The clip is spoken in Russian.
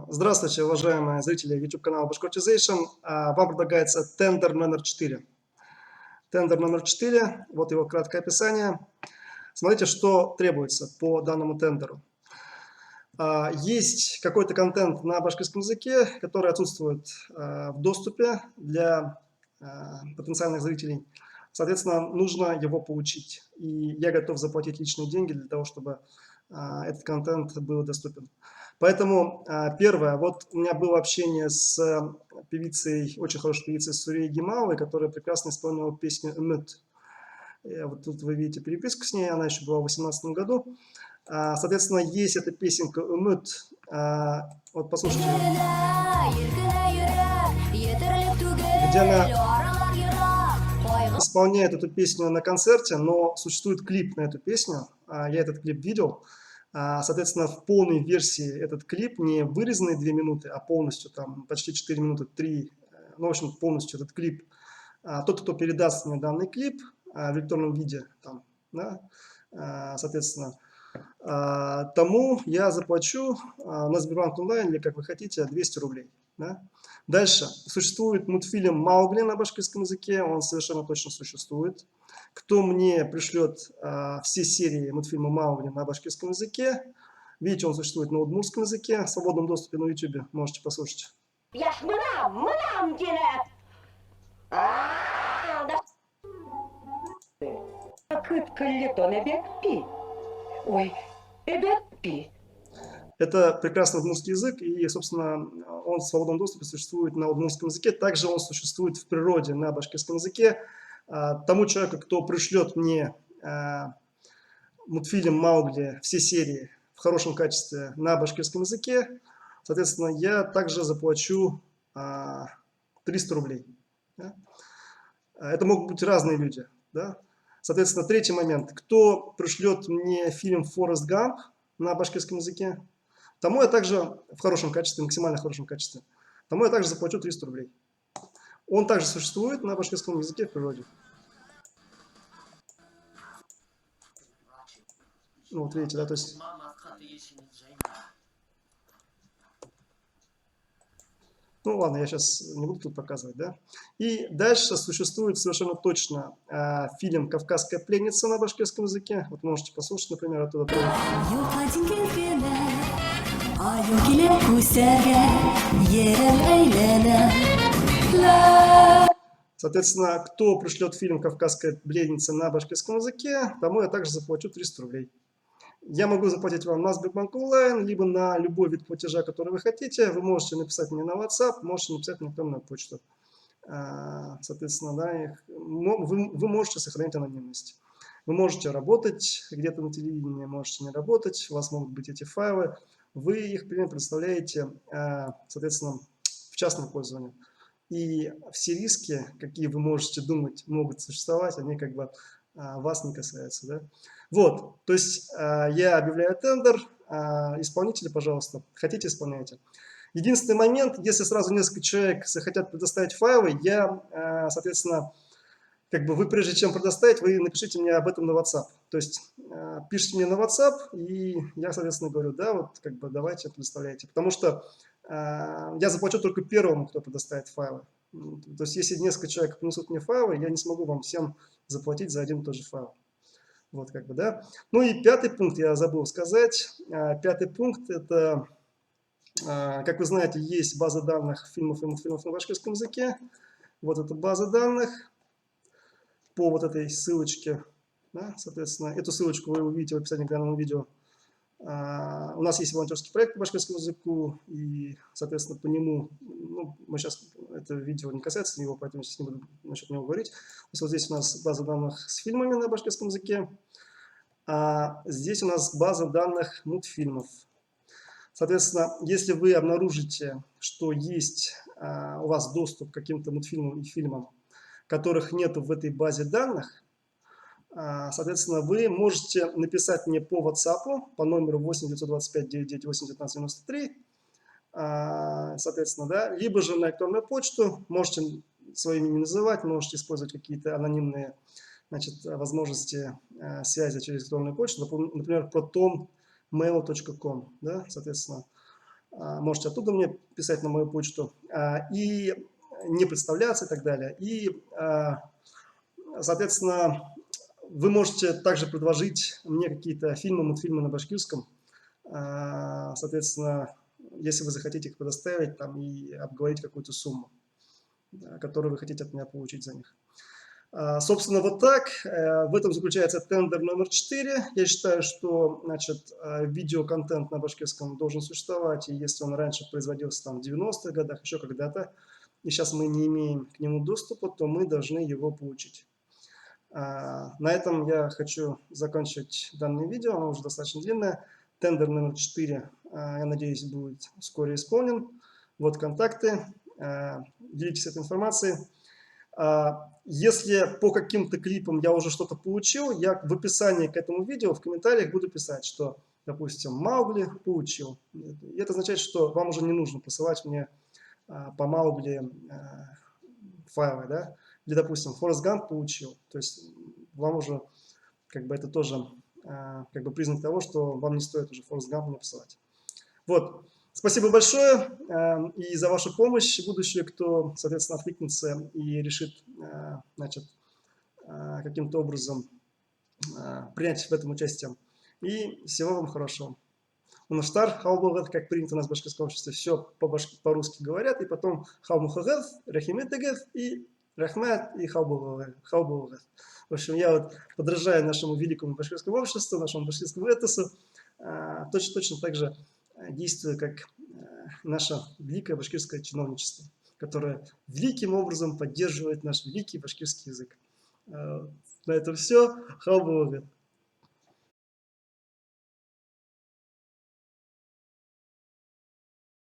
Здравствуйте, уважаемые зрители YouTube канала Bashkortization. Вам предлагается тендер номер 4. Тендер номер 4, вот его краткое описание. Смотрите, что требуется по данному тендеру. Есть какой-то контент на башкирском языке, который отсутствует в доступе для потенциальных зрителей. Соответственно, нужно его получить. И я готов заплатить личные деньги для того, чтобы этот контент был доступен. Поэтому первое, вот у меня было общение с певицей, очень хорошей певицей Сурей Гималовой, которая прекрасно исполнила песню «Эмют». Вот тут вы видите переписку с ней, она еще была в 2018 году. Соответственно, есть эта песенка «Эмют». Вот послушайте, где она исполняет эту песню на концерте, но существует клип на эту песню. Я этот клип видел. Соответственно, в полной версии этот клип, не вырезанные 2 минуты, а полностью там почти 4 минуты, 3, ну, в общем, полностью этот клип. Тот, кто передаст мне данный клип в электронном виде, там, да, соответственно, тому я заплачу на Сбербанк онлайн, или как вы хотите, 200 рублей. Да? Дальше. Существует мультфильм «Маугли» на башкирском языке, он совершенно точно существует. Кто мне пришлет все серии мультфильма «Маугли» на башкирском языке, видите, он существует на удмуртском языке, в свободном доступе на YouTube, можете послушать. Это прекрасный удмуртский язык, и, собственно, он в свободном доступе существует на удмуртском языке. Также он существует в природе на башкирском языке. Тому человеку, кто пришлет мне мультфильм «Маугли», все серии в хорошем качестве на башкирском языке, соответственно, я также заплачу 300 рублей. Да? Это могут быть разные люди. Да? Соответственно, третий момент. Кто пришлет мне фильм «Форест Гамп» на башкирском языке, тому я также в хорошем качестве, максимально хорошем качестве, тому я также заплачу 300 рублей. Он также существует на башкирском языке в природе. Ну, вот видите, да, то есть... Ну ладно, я сейчас не буду тут показывать, да. И дальше существует совершенно точно фильм «Кавказская пленница» на башкирском языке. Вот можете послушать, например, оттуда. Соответственно, кто пришлет фильм «Кавказская пленница» на башкирском языке, тому я также заплачу 300 рублей. Я могу заплатить вам на Сбербанк онлайн, либо на любой вид платежа, который вы хотите. Вы можете написать мне на WhatsApp, можете написать на электронную почту. Соответственно, да, вы можете сохранить анонимность. Вы можете работать где-то на телевидении, можете не работать, у вас могут быть эти файлы. Вы их предоставляете, соответственно, в частное пользование. И все риски, какие вы можете думать, могут существовать, они как бы вас не касаются. Да? Вот, то есть я объявляю тендер, исполнители, пожалуйста, хотите, исполняйте. Единственный момент, если сразу несколько человек захотят предоставить файлы, я, соответственно, как бы вы прежде чем предоставить, вы напишите мне об этом на WhatsApp. То есть пишите мне на WhatsApp, и я, соответственно, говорю, да, вот как бы давайте предоставляйте. Потому что я заплачу только первому, кто предоставит файлы. То есть если несколько человек принесут мне файлы, я не смогу вам всем заплатить за один и тот же файл. Вот как бы, да. Ну и пятый пункт я забыл сказать. Пятый пункт это, как вы знаете, есть база данных фильмов и мультфильмов на башкирском языке. Вот эта база данных по вот этой ссылочке. Да, соответственно, эту ссылочку вы увидите в описании к данному видео. У нас есть волонтерский проект по башкирскому языку, и, соответственно, по нему, ну, мы сейчас, это видео не касается него, поэтому сейчас не буду насчет него говорить. То есть вот здесь у нас база данных с фильмами на башкирском языке, а здесь у нас база данных мультфильмов. Соответственно, если вы обнаружите, что есть у вас доступ к каким-то мультфильмам и фильмам, которых нет в этой базе данных, соответственно, вы можете написать мне по WhatsApp по номеру 8 925 998 1993, соответственно, да, либо же на электронную почту, можете свое имя не называть, можете использовать какие-то анонимные, значит, возможности связи через электронную почту, например, protonmail.com, да, соответственно. Можете оттуда мне писать на мою почту. И не представляться и так далее. И, соответственно, вы можете также предложить мне какие-то фильмы, мультфильмы на башкирском. Соответственно, если вы захотите их предоставить там, и обговорить какую-то сумму, которую вы хотите от меня получить за них. Собственно, вот так. В этом заключается тендер номер 4. Я считаю, что, значит, видеоконтент на башкирском должен существовать, и если он раньше производился там, в 90-х годах, еще когда-то, и сейчас мы не имеем к нему доступа, то мы должны его получить. На этом я хочу закончить данное видео, оно уже достаточно длинное. Тендер номер 4, я надеюсь, будет вскоре исполнен. Вот контакты, делитесь этой информацией. Если по каким-то клипам я уже что-то получил, я в описании к этому видео в комментариях буду писать, что, допустим, Маугли получил. И это означает, что вам уже не нужно посылать мне по Маугли файлы, да? Или, допустим, Форест Гамп получил. То есть вам уже, как бы, это тоже как бы признак того, что вам не стоит уже Форест Гамп мне посылать. Вот. Спасибо большое и за вашу помощь будущее, кто, соответственно, откликнется и решит, значит, каким-то образом принять в этом участие. И всего вам хорошего. Унаштар, хаубогат, как принято у нас в башкирском обществе, все по-русски говорят, и потом хаумухагат, рахимедегат, и рахмат, и хаубогат. В общем, я вот подражаю нашему великому башкирскому обществу, нашему башкирскому этосу, точно так же действую, как наше великое башкирское чиновничество, которое великим образом поддерживает наш великий башкирский язык. На этом все. Хаубогат.